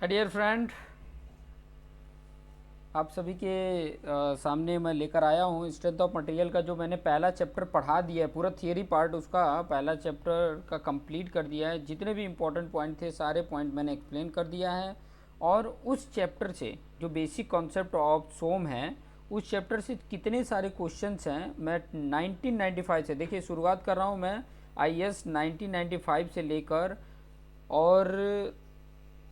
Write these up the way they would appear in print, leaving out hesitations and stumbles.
Dear friend, आप सभी के सामने मैं लेकर आया हूँ स्ट्रेंथ ऑफ मटेरियल का जो मैंने पहला चैप्टर पढ़ा दिया है। पूरा थियरी पार्ट उसका पहला चैप्टर का कंप्लीट कर दिया है। जितने भी इंपॉर्टेंट पॉइंट थे सारे पॉइंट मैंने एक्सप्लेन कर दिया है। और उस चैप्टर से जो बेसिक कॉन्सेप्ट ऑफ सोम है, उस चैप्टर से कितने सारे क्वेश्चंस हैं मैं 1995 से, देखिए शुरुआत कर रहा हूँ मैं आईएएस 1995 से लेकर और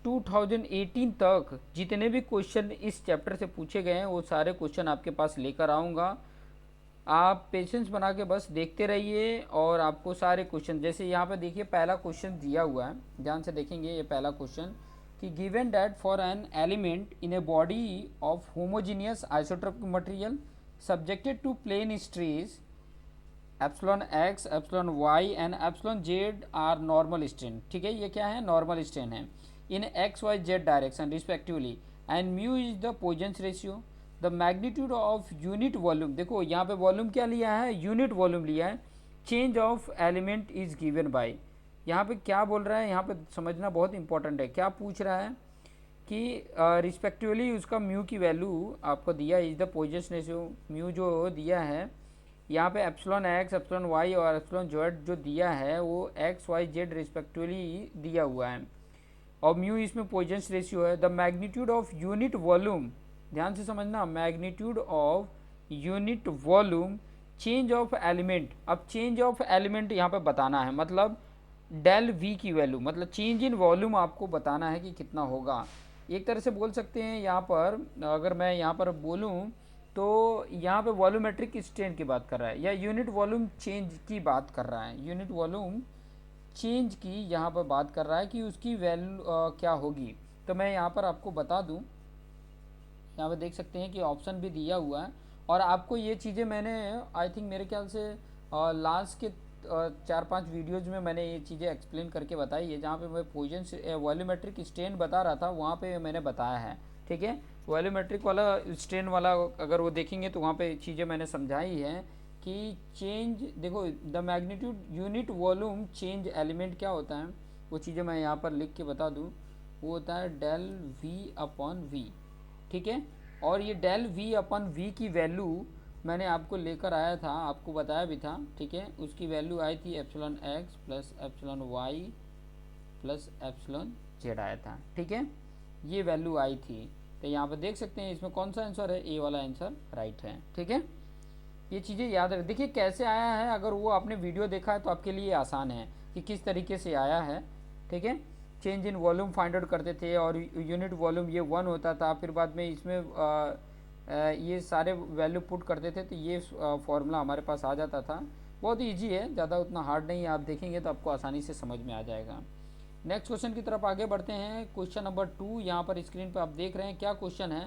2018 तक जितने भी क्वेश्चन इस चैप्टर से पूछे गए हैं वो सारे क्वेश्चन आपके पास लेकर आऊँगा। आप पेशेंस बना के बस देखते रहिए और आपको सारे क्वेश्चन, जैसे यहाँ पे देखिए पहला क्वेश्चन दिया हुआ है, ध्यान से देखेंगे ये पहला क्वेश्चन कि given that for an element in a body of homogeneous isotropic material subjected to plane stress epsilon x epsilon y and epsilon z are normal strain. ठीक है, ये क्या है? नॉर्मल स्ट्रेन है in x y z direction respectively and mu is the Poisson's ratio. The magnitude of unit volume, देखो यहाँ पे volume क्या लिया है? यूनिट वॉल्यूम लिया है। Change of element is given by, यहाँ पे क्या बोल रहा है? यहाँ पे समझना बहुत इंपॉर्टेंट है। क्या पूछ रहा है कि रिस्पेक्टिवली उसका म्यू की वैल्यू आपको दिया is the Poisson's ratio. Mu जो दिया है यहाँ पे एप्सिलॉन एक्स एप्सिलॉन वाई और एप्सिलॉन जेड जो दिया है वो एक्स वाई जेड रिस्पेक्टिवली दिया हुआ है और म्यू इसमें पोइजंस रेशियो है। The magnitude of unit volume, ध्यान से समझना, magnitude of unit volume change of element. अब चेंज ऑफ एलिमेंट यहाँ पे बताना है, मतलब डेल वी की वैल्यू, मतलब चेंज इन वॉल्यूम आपको बताना है कि कितना होगा। एक तरह से बोल सकते हैं यहाँ पर, अगर मैं यहाँ पर बोलूँ तो यहाँ पे वॉल्यूमेट्रिक स्ट्रेन की बात कर रहा है या यूनिट वॉल्यूम चेंज की बात कर रहा है। यूनिट वॉल्यूम चेंज की यहाँ पर बात कर रहा है कि उसकी वैल्यू क्या होगी। तो मैं यहाँ पर आपको बता दूँ, यहाँ पे देख सकते हैं कि ऑप्शन भी दिया हुआ है और आपको ये चीज़ें मैंने आई थिंक मेरे ख्याल से लास्ट के 4-5 वीडियोज़ में मैंने ये चीज़ें एक्सप्लेन करके बताई है। जहाँ पे मैं पोजन वॉल्यूमेट्रिक स्ट्रेन बता रहा था वहाँ पे मैंने बताया है। ठीक है, वॉल्यूमेट्रिक वाला स्ट्रेन वाला अगर वो देखेंगे तो वहाँ पे चीज़ें मैंने समझाई है कि चेंज, देखो the magnitude unit volume change element क्या होता है, वो चीज़ें मैं यहाँ पर लिख के बता दूँ। वो होता है डेल वी अपॉन वी। ठीक है, और ये डेल वी अपन वी की वैल्यू मैंने आपको लेकर आया था, आपको बताया भी था। ठीक है, उसकी वैल्यू आई थी epsilon x plus epsilon y plus epsilon z आया था। ठीक है, ये वैल्यू आई थी। तो यहाँ पर देख सकते हैं इसमें कौन सा आंसर है, ए वाला आंसर राइट है। ठीक है, ये चीज़ें याद रख, देखिए कैसे आया है। अगर वो आपने वीडियो देखा है तो आपके लिए आसान है कि किस तरीके से आया है। ठीक है, change in volume find out करते थे और यूनिट वॉल्यूम ये 1 होता था, फिर बाद में इसमें ये सारे वैल्यू पुट करते थे तो ये फॉर्मूला हमारे पास आ जाता था। बहुत ईजी है, ज़्यादा उतना हार्ड नहीं है, आप देखेंगे तो आपको आसानी से समझ में आ जाएगा। नेक्स्ट क्वेश्चन की तरफ आगे बढ़ते हैं। क्वेश्चन नंबर 2 यहाँ पर स्क्रीन पर आप देख रहे हैं। क्या क्वेश्चन है?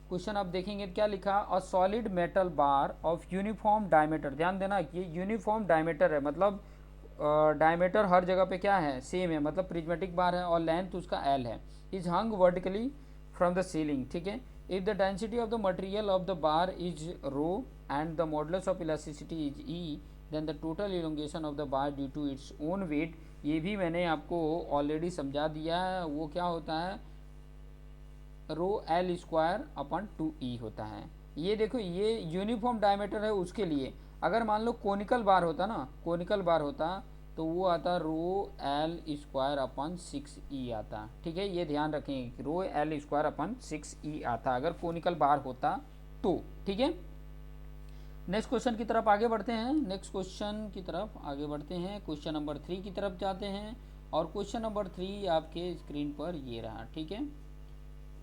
क्वेश्चन आप देखेंगे क्या लिखा, a solid metal bar of uniform diameter. ध्यान देना ये यूनिफॉर्म डायमीटर है, मतलब डायमीटर हर जगह पे क्या है, सेम है, मतलब प्रिज्मेटिक बार है और लेंथ उसका एल है। Is hung vertically from the ceiling. ठीक है, if the density of the material of the bar is rho and the modulus of elasticity is E, then the total elongation of the bar due to its own weight. ये भी मैंने आपको already समझा दिया है। वो क्या होता है, रो एल स्क्वायर अपन 2 ई होता है। ये देखो ये यूनिफॉर्म डायमीटर है उसके लिए। अगर मान लो कोनिकल बार होता ना, कोनिकल बार होता तो वो आता रो एल स्क्वायर अपन 6 ई आता। ठीक है, ये ध्यान रखेंगे कि रो एल स्क्वायर अपन 6 ई आता अगर कोनिकल बार होता तो। ठीक है, नेक्स्ट क्वेश्चन की तरफ आगे बढ़ते हैं। नेक्स्ट क्वेश्चन की तरफ आगे बढ़ते हैं, क्वेश्चन नंबर 3 की तरफ जाते हैं और क्वेश्चन नंबर 3 आपके स्क्रीन पर ये रहा। ठीक है,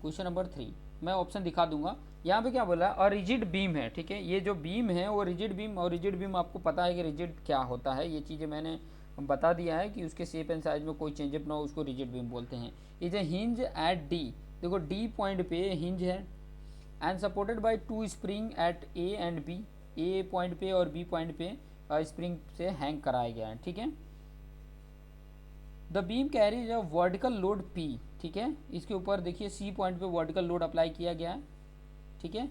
क्वेश्चन नंबर 3 मैं ऑप्शन दिखा दूंगा। यहाँ पे क्या बोला, और रिजिड बीम है। ठीक है, ये जो बीम है वो रिजिड बीम, और रिजिड बीम आपको पता है कि रिजिड क्या होता है, ये चीज़ें मैंने बता दिया है कि उसके शेप एंड साइज में कोई चेंजअप ना हो उसको रिजिड बीम बोलते हैं। Is a hinge at D, देखो डी पॉइंट पे हिंज है and supported by 2 spring at A and B. A point पे और बी पॉइंट पे स्प्रिंग से हैंग कराया गया है। ठीक है, the beam carries a vertical load P. ठीक है, इसके ऊपर देखिए सी पॉइंट पे वर्टिकल लोड अप्लाई किया गया है। ठीक है,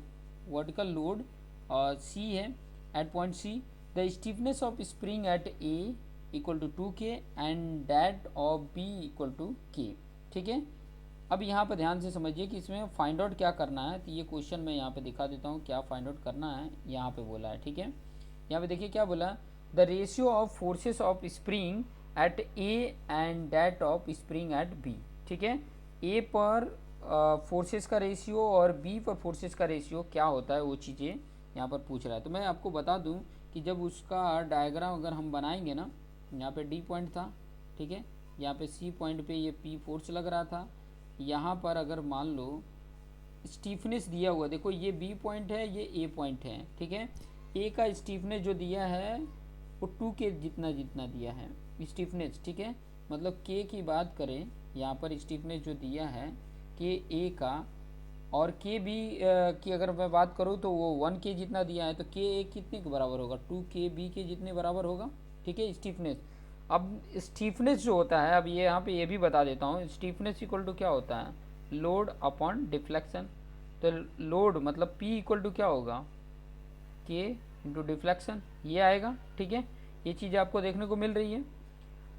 वर्टिकल लोड सी है at point C. The stiffness of spring at A equal to 2K and that of B equal to K. ठीक है, अब यहाँ पर ध्यान से समझिए कि इसमें फाइंड आउट क्या करना है। तो ये क्वेश्चन मैं यहाँ पे दिखा देता हूँ क्या फाइंड आउट करना है, यहाँ पे बोला है, ठीक है। यहाँ पे देखिए क्या बोला, the ratio of forces of spring at A and that of spring at B, ठीक है। ए पर फोर्सेस का रेशियो और बी पर फोर्सेस का रेशियो क्या होता है, वो चीज़ें यहाँ पर पूछ रहा है। तो मैं आपको बता दूँ कि जब उसका डायग्राम अगर हम बनाएंगे ना, यहाँ पे डी पॉइंट था, ठीक है, यहाँ पे सी पॉइंट पे ये पी फोर्स लग रहा था। यहाँ पर अगर मान लो स्टीफनेस दिया हुआ, देखो ये बी पॉइंट है, ये ए पॉइंट है, ठीक है। ए का स्टीफनेस जो दिया है वो 2 के जितना जितना दिया है स्टीफनेस, ठीक है। मतलब के की बात करें यहाँ पर स्टीफनेस जो दिया है के ए का, और के बी की अगर मैं बात करूँ तो वो 1 के जितना दिया है, तो के ए कितने के बराबर होगा, 2 के बी के जितने बराबर होगा, ठीक है, स्टीफनेस। अब स्टीफनेस जो होता है, अब ये यहाँ पे ये भी बता देता हूँ, स्टीफनेस इक्वल टू क्या होता है, लोड अपॉन डिफ्लेक्शन। तो लोड मतलब P इक्वल टू क्या होगा, के इंटू डिफ्लेक्शन, ये आएगा, ठीक है। ये चीज़ें आपको देखने को मिल रही है।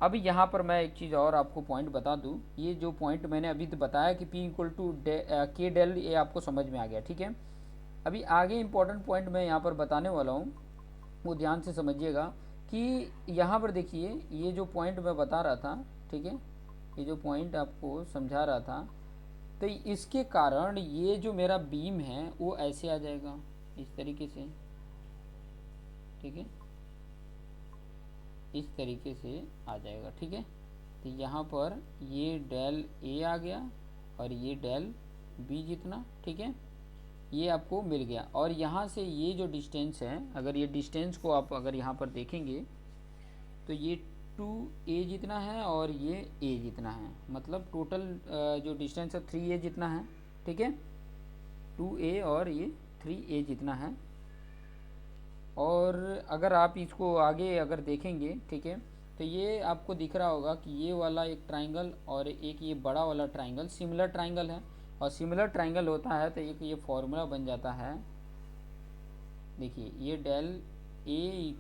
अभी यहाँ पर मैं एक चीज़ और आपको पॉइंट बता दूँ, ये जो पॉइंट मैंने अभी तो बताया कि P इक्वल टू के डेल, ये आपको समझ में आ गया, ठीक है। अभी आगे इंपॉर्टेंट पॉइंट मैं यहाँ पर बताने वाला हूँ, वो ध्यान से समझिएगा कि यहाँ पर देखिए ये जो पॉइंट मैं बता रहा था, ठीक है, ये जो पॉइंट आपको समझा रहा था, तो इसके कारण ये जो मेरा बीम है वो ऐसे आ जाएगा इस तरीके से, ठीक है, इस तरीके से आ जाएगा, ठीक है। तो यहाँ पर ये डेल ए आ गया और ये डेल बी जितना, ठीक है, ये आपको मिल गया। और यहाँ से ये जो डिस्टेंस है, अगर ये डिस्टेंस को आप अगर यहाँ पर देखेंगे तो ये 2a जितना है और ये a जितना है, मतलब टोटल जो डिस्टेंस है 3a जितना है, ठीक है, 2a और ये 3a जितना है। और अगर आप इसको आगे अगर देखेंगे, ठीक है, तो ये आपको दिख रहा होगा कि ये वाला एक ट्राइंगल और एक ये बड़ा वाला ट्राइंगल सिमिलर ट्राइंगल है, और सिमिलर ट्राइंगल होता है तो एक ये फॉर्मूला बन जाता है, देखिए ये del A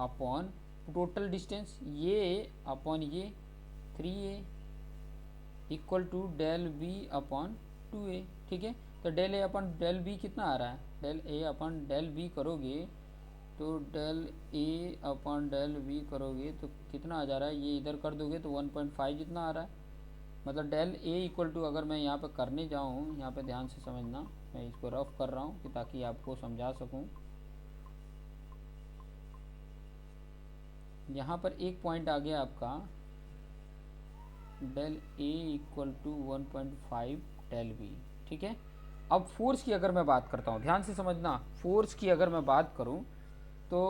upon total distance ये अपॉन ये 3a equal to del B upon 2a, ठीक है। तो del A upon del B कितना आ रहा है, del A upon del B करोगे तो del A upon del B करोगे तो कितना आ जा रहा है, ये इधर कर दोगे तो 1.5 जितना आ रहा है। मतलब डेल ए इक्वल टू, अगर मैं यहाँ पे करने जाऊँ, यहाँ पे ध्यान से समझना, मैं इसको रफ कर रहा हूँ कि ताकि आपको समझा सकूँ। यहाँ पर एक पॉइंट आ गया आपका del A equal to 1.5 del B, ठीक है। अब फोर्स की अगर मैं बात करता हूँ, ध्यान से समझना, फोर्स की अगर मैं बात करूँ तो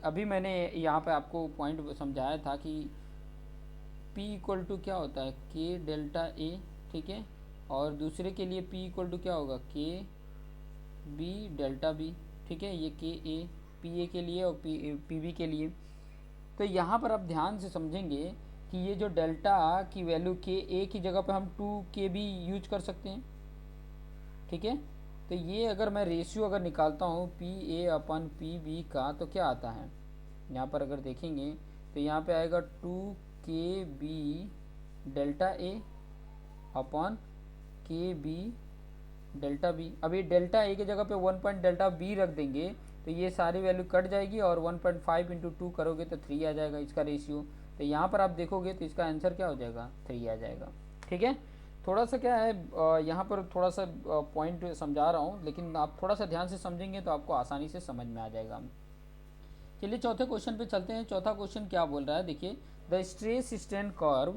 अभी मैंने यहाँ पे आपको पॉइंट समझाया था कि P इक्वल टू क्या होता है, के डेल्टा ए, ठीक है, और दूसरे के लिए P इक्वल टू क्या होगा, के बी डेल्टा बी, ठीक है, ये के ए पी ए के लिए और पी बी के लिए। तो यहाँ पर आप ध्यान से समझेंगे कि ये जो डेल्टा की वैल्यू के ए की जगह पे हम 2 के बी यूज कर सकते हैं, ठीक है। तो ये अगर मैं रेशियो अगर निकालता हूँ P A upon P B का, तो क्या आता है, यहाँ पर अगर देखेंगे तो यहाँ पे आएगा 2 के बी डेल्टा ए अपॉन के बी डेल्टा बी। अभी डेल्टा ए की जगह पे 1 पॉइंट डेल्टा बी रख देंगे तो ये सारी वैल्यू कट जाएगी और 1.5 इंटू 2 करोगे तो 3 आ जाएगा इसका रेशियो। तो यहाँ पर आप देखोगे तो इसका आंसर क्या हो जाएगा, 3 आ जाएगा, ठीक है। थोड़ा सा क्या है, यहाँ पर थोड़ा सा पॉइंट समझा रहा हूँ, लेकिन आप थोड़ा सा ध्यान से समझेंगे तो आपको आसानी से समझ में आ जाएगा। चलिए चौथे क्वेश्चन पे चलते हैं। चौथा क्वेश्चन क्या बोल रहा है, देखिए, the stress strain curve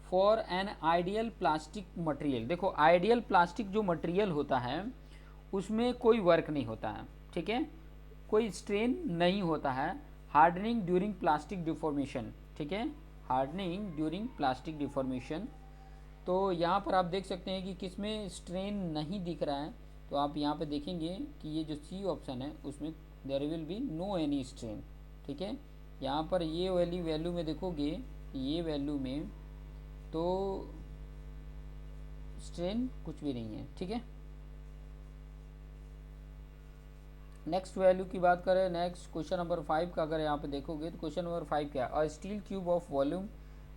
for an ideal plastic material. देखो आइडियल प्लास्टिक जो मटेरियल होता है उसमें कोई वर्क नहीं होता है, ठीक है, कोई स्ट्रेन नहीं होता है, हार्डनिंग ड्यूरिंग प्लास्टिक डिफॉर्मेशन, ठीक है, हार्डनिंग ड्यूरिंग प्लास्टिक डिफॉर्मेशन। तो यहाँ पर आप देख सकते हैं कि किसमें स्ट्रेन नहीं दिख रहा है, तो आप यहाँ पे देखेंगे कि ये जो सी ऑप्शन है उसमें there will be no any strain, ठीक है। यहाँ पर ये वाली वैल्यू में देखोगे, ये वैल्यू में तो स्ट्रेन कुछ भी नहीं है, ठीक है। नेक्स्ट वैल्यू की बात करें, नेक्स्ट क्वेश्चन नंबर 5 का अगर यहाँ पे देखोगे तो क्वेश्चन नंबर 5 क्या है, a steel cube of volume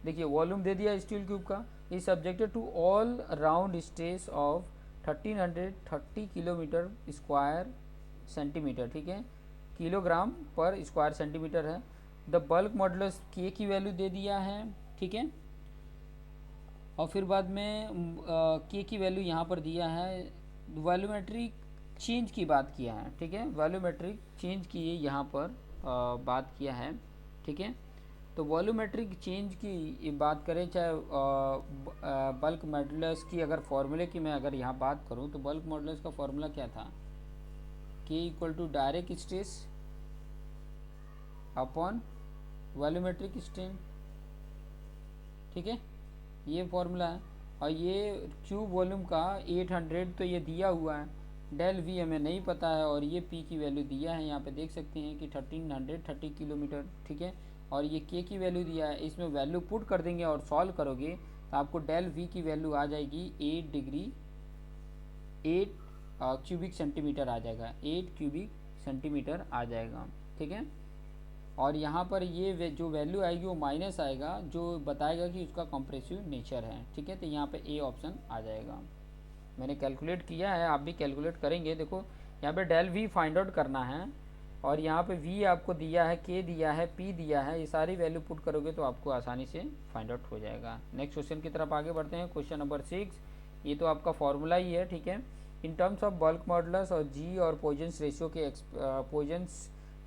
देखिए वॉल्यूम दे दिया स्टील ट्यूब का, is subjected to all round stress of 1330 kilometre square centimetre, ठीक है, किलोग्राम पर स्क्वायर सेंटीमीटर है। द बल्क मॉडुलस के की वैल्यू दे दिया है, ठीक है, और फिर बाद में के की वैल्यू यहाँ पर दिया है। वॉल्यूमेट्रिक चेंज की बात किया है, ठीक है, वॉल्यूमेट्रिक चेंज की यहाँ पर बात किया है, ठीक है। तो वॉल्यूमेट्रिक चेंज की बात करें, चाहे बल्क मॉडुलस की अगर फॉर्मूले की मैं अगर यहाँ बात करूँ तो बल्क मॉडुलस का फॉर्मूला क्या था, K equal to direct stress upon volumetric strain, ठीक है, ये फॉर्मूला है। और ये क्यूब वॉल्यूम का 800 तो ये दिया हुआ है, डेल वी हमें नहीं पता है, और ये पी की वैल्यू दिया है, यहाँ पे देख सकते हैं कि 1330 किलोमीटर, ठीक है, और ये के की वैल्यू दिया है। इसमें वैल्यू पुट कर देंगे और सॉल्व करोगे तो आपको डेल वी की वैल्यू आ जाएगी 8 क्यूबिक सेंटीमीटर आ जाएगा, 8 क्यूबिक सेंटीमीटर आ जाएगा, ठीक है। और यहाँ पर ये जो वैल्यू आएगी वो माइनस आएगा, जो बताएगा कि उसका कंप्रेसिव नेचर है, ठीक है। तो यहाँ पे ए ऑप्शन आ जाएगा। मैंने कैलकुलेट किया है, आप भी कैलकुलेट करेंगे। देखो यहाँ पे डेल वी फाइंड आउट करना है, और यहाँ पे वी आपको दिया है, के दिया है, पी दिया है, ये सारी वैल्यू पुट करोगे तो आपको आसानी से फाइंड आउट हो जाएगा। नेक्स्ट क्वेश्चन की तरफ आगे बढ़ते हैं। क्वेश्चन नंबर 6, ये तो आपका फॉर्मूला ही है, ठीक है। In terms of bulk modulus और जी और पॉइजन्स रेशियो के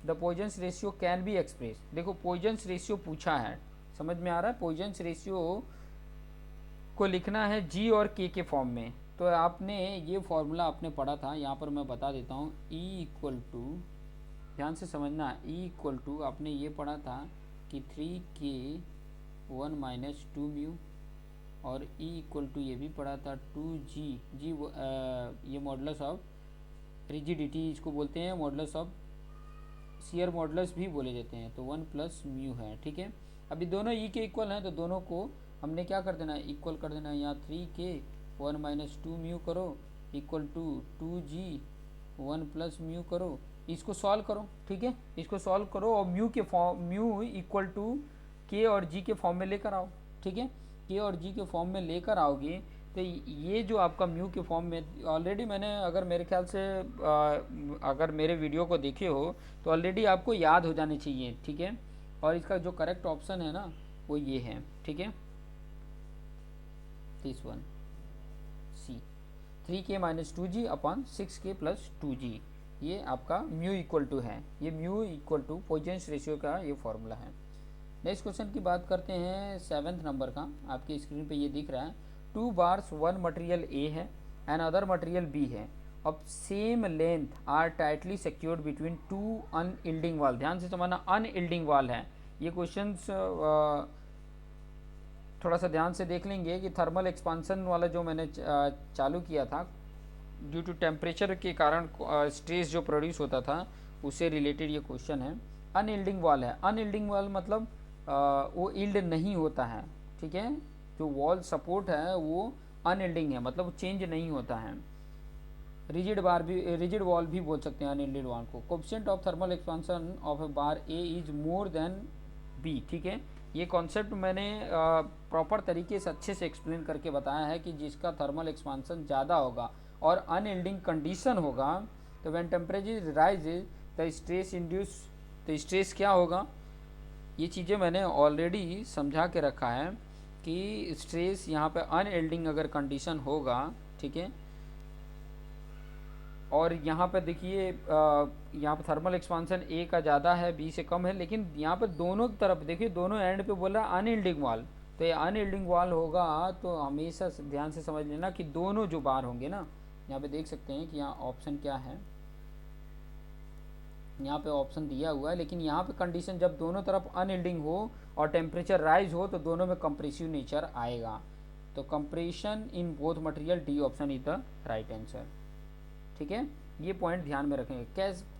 the Poisson's ratio can be express. देखो पॉइजन्स रेशियो पूछा है, समझ में आ रहा है, पॉइजन्स रेशियो को लिखना है जी और के फॉर्म में। तो आपने ये फॉर्मूला आपने पढ़ा था, यहाँ पर मैं बता देता हूँ, ई इक्वल टू, ध्यान से समझना, ई इक्वल टू आपने ये पढ़ा था कि 3k 1 - 2 म्यू, और ई इक्वल टू ये भी पढ़ा था 2g जी, ये मॉडुलस ऑफ रिजिडिटी इसको बोलते हैं, मॉडुलस ऑफ शियर मॉडुलस भी बोले जाते हैं। तो 1 + म्यू है, ठीक है। अभी दोनों ई के इक्वल हैं तो दोनों को हमने क्या कर देना है, इक्वल कर देना है। यहाँ 3k 1 - 2 म्यू करो इक्वल टू 2g 1 + म्यू करो, इसको सॉल्व करो, ठीक है, इसको सॉल्व करो और म्यू इक्वल टू के और जी के फॉर्म में लेकर आओ, ठीक है। के और जी के फॉर्म में लेकर आओगे तो ये जो आपका म्यू के फॉर्म में ऑलरेडी मैंने, अगर मेरे ख्याल से अगर मेरे वीडियो को देखे हो तो ऑलरेडी आपको याद हो जाने चाहिए, ठीक है। और इसका जो करेक्ट ऑप्शन है ना वो ये है, ठीक है, this one C, 3k - 2g upon 6k + 2g, ये आपका म्यू इक्वल टू है, ये mu equal to Poisson's ratio का ये फॉर्मूला है। नेक्स्ट क्वेश्चन की बात करते हैं 7th नंबर का, आपकी स्क्रीन पे ये दिख रहा है। 2 बार्स, 1 मटेरियल ए है एंड अदर मटेरियल बी है, अब same length are tightly secured between 2 unyielding wall. ध्यान से समझना, अनयील्डिंग वाल है ये क्वेश्चन, थोड़ा सा ध्यान से देख लेंगे कि थर्मल एक्सपांसन वाला जो मैंने चालू किया था, ड्यू टू टेम्परेचर के कारण स्ट्रेस जो प्रोड्यूस होता था उससे रिलेटेड ये क्वेश्चन है। अनयील्डिंग वाल है, अनयील्डिंग वाल मतलब वो यील्ड नहीं होता है, ठीक है, जो वॉल सपोर्ट है वो अनयील्डिंग है, मतलब चेंज नहीं होता है। रिजिड वॉल भी बोल सकते हैं अनयील्डेड वॉल को। Coefficient of thermal expansion of a bar A is more than B, ठीक है। ये कॉन्सेप्ट मैंने प्रॉपर तरीके से अच्छे से एक्सप्लेन करके बताया है कि जिसका थर्मल एक्सपांसन ज़्यादा होगा और अनयील्डिंग कंडीशन होगा तो when temperature rises the stress induce, तो स्ट्रेस क्या होगा, ये चीज़ें मैंने ऑलरेडी समझा के रखा है कि स्ट्रेस यहाँ पे अनयील्डिंग अगर कंडीशन होगा, ठीक है, और यहाँ पे देखिए यहाँ पे थर्मल एक्सपांसन ए का ज़्यादा है, बी से कम है, लेकिन यहाँ पे दोनों तरफ देखिए, दोनों एंड पे बोल रहा है अनयील्डिंग वाल, तो ये अनयील्डिंग वाल होगा तो हमेशा ध्यान से समझ लेना कि दोनों जो बार होंगे ना, यहाँ पे देख सकते हैं कि यहाँ ऑप्शन क्या है, यहाँ पे ऑप्शन दिया हुआ है, लेकिन यहाँ पे कंडीशन जब दोनों तरफ अनयील्डिंग हो और टेम्परेचर राइज हो तो दोनों में कंप्रेसिव नेचर आएगा। तो compression in both material, D option is the right answer, ठीक है। ये पॉइंट ध्यान में रखेंगे।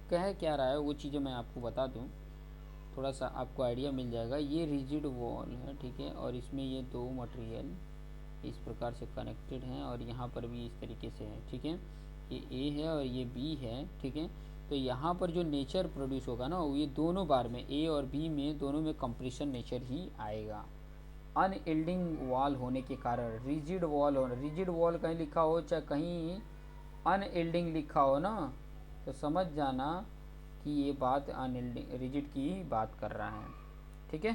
कह क्या रहा है वो चीज़ें मैं आपको बता दूं, थोड़ा सा आपको आइडिया मिल जाएगा। ये रिजिड वॉल है, ठीक है, और इसमें ये दो मटेरियल इस प्रकार से कनेक्टेड हैं और यहाँ पर भी इस तरीके से है, ठीक है, ये ए है और ये बी है, ठीक है। तो यहाँ पर जो नेचर प्रोड्यूस होगा ना, ये दोनों बार में ए और बी में दोनों में कंप्रेशन नेचर ही आएगा, अनयील्डिंग वॉल होने के कारण, रिजिड वॉल हो, रिजिड वॉल कहीं लिखा हो चाहे कहीं अनयील्डिंग लिखा हो ना, तो समझ जाना कि ये बात अनयील्डिंग रिजिड की बात कर रहा है। ठीक है,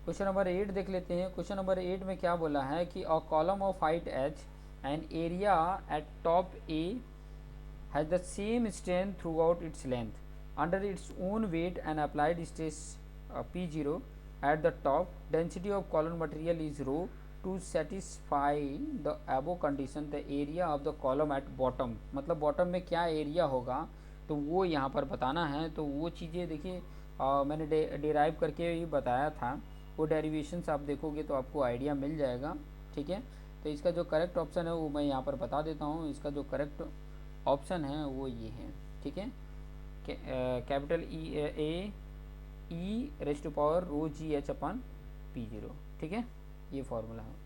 क्वेश्चन नंबर 8 देख लेते हैं। क्वेश्चन नंबर 8 में क्या बोला है कि a column of height H and area at top A has the same strength throughout its length. Under its own weight and applied stress P0 at the top, density of column material is rho. To satisfy the above condition, the area of the column at bottom, मतलब bottom में क्या area होगा तो वो यहाँ पर बताना है। तो वो चीज़ें देखिए मैंने डिराइव करके ही बताया था, वो डेरिवेशंस आप देखोगे तो आपको आइडिया मिल जाएगा। ठीक है, तो इसका जो करेक्ट ऑप्शन है वो मैं यहाँ पर बता देता हूँ। इसका जो करेक्ट ऑप्शन है वो ये है। ठीक है, capital E rest to power rho G H upon P0। ठीक है, ये फॉर्मूला है।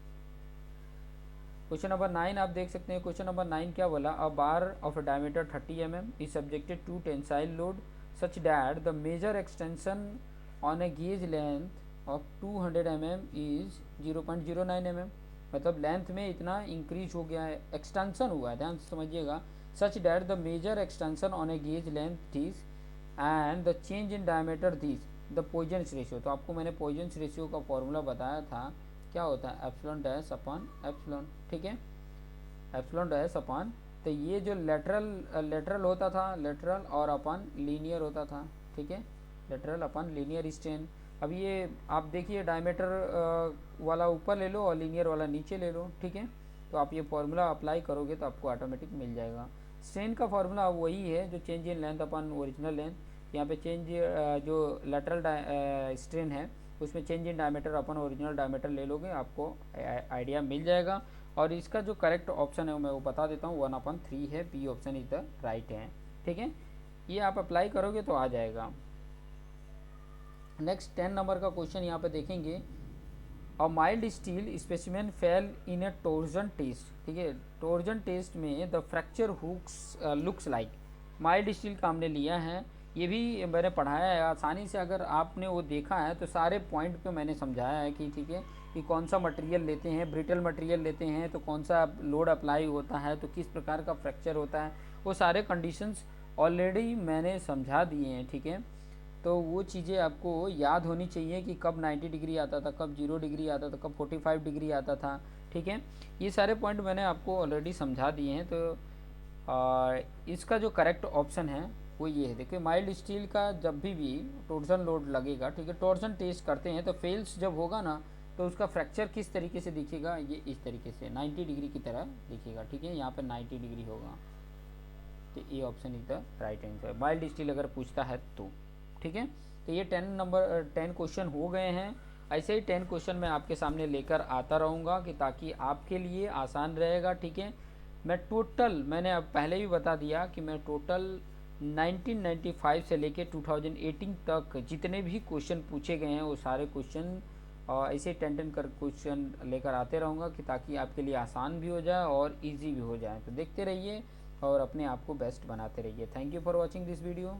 क्वेश्चन नंबर 9 आप देख सकते हैं। क्वेश्चन नंबर 9 क्या बोला, a bar of diameter 30 mm is subjected to tensile load such that the measured extension on a gauge length of 200 mm is 0.09 mm। मतलब लेंथ में इतना इंक्रीज हो गया है, एक्सटेंशन हुआ है, ध्यान से समझिएगा। Such that the measured extension on a gauge length this and the change in diameter this the Poisson's ratio. तो आपको मैंने पॉइजन्स रेशियो का फॉर्मूला बताया था, क्या होता है एप्सिलॉन डैश अपॉन एप्सिलॉन। ठीक है, एप्सिलॉन डैश अपॉन, तो ये जो लेटरल होता था, लेटरल और अपन लीनियर होता था। ठीक है, लेटरल अपन लीनियर स्ट्रेन। अब ये आप देखिए डायमीटर वाला ऊपर ले लो और लीनियर वाला नीचे ले लो। ठीक है, तो आप ये फार्मूला अप्लाई करोगे तो आपको ऑटोमेटिक मिल जाएगा। स्ट्रेन का फार्मूला वही है जो change in length upon original length. यहाँ पे चेंज जो लेटरल स्ट्रेन है उसमें change in diameter upon original diameter ले लोगे, आपको आइडिया मिल जाएगा। और इसका जो करेक्ट ऑप्शन है मैं वो बता देता हूँ, 1/3 है, B option is the right है। ठीक है, ये आप अप्लाई करोगे तो आ जाएगा। नेक्स्ट 10 नंबर का क्वेश्चन यहाँ पे देखेंगे, a mild steel specimen fail in a torsion test. ठीक है, टोर्जन टेस्ट में the fracture hooks looks like, mild steel का हमने लिया है, ये भी मैंने पढ़ाया है आसानी से। अगर आपने वो देखा है तो सारे पॉइंट पे मैंने समझाया है कि ठीक है कि कौन सा मटेरियल लेते हैं, ब्रिटल मटेरियल लेते हैं तो कौन सा लोड अप्लाई होता है, तो किस प्रकार का फ्रैक्चर होता है, वो सारे कंडीशंस ऑलरेडी मैंने समझा दिए हैं। ठीक है, तो वो चीज़ें आपको याद होनी चाहिए कि कब 90 डिग्री आता था, कब 0 डिग्री आता था, कब 45 डिग्री आता था। ठीक है, ये सारे पॉइंट मैंने आपको ऑलरेडी समझा दिए हैं। तो इसका जो करेक्ट ऑप्शन है वो ये है। देखिए माइल्ड स्टील का जब भी टॉर्सन लोड लगेगा, ठीक है, टॉर्सन टेस्ट करते हैं तो फेल्स जब होगा ना तो उसका फ्रैक्चर किस तरीके से दिखेगा, ये इस तरीके से 90 डिग्री की तरह दिखेगा। ठीक है, यहाँ पर 90 डिग्री होगा, तो ये option is the right answer mild steel अगर पूछता है तो। ठीक है, तो ये 10 क्वेश्चन हो गए हैं। ऐसे ही 10 क्वेश्चन मैं आपके सामने लेकर आता रहूँगा कि ताकि आपके लिए आसान रहेगा। ठीक है, मैंने अब पहले भी बता दिया कि मैं टोटल 1995 से लेके 2018 तक जितने भी क्वेश्चन पूछे गए हैं वो सारे क्वेश्चन ऐसे 10 कर क्वेश्चन लेकर आते रहूँगा कि ताकि आपके लिए आसान भी हो जाए और इजी भी हो जाए। तो देखते रहिए और अपने आप को बेस्ट बनाते रहिए। Thank you for watching this video.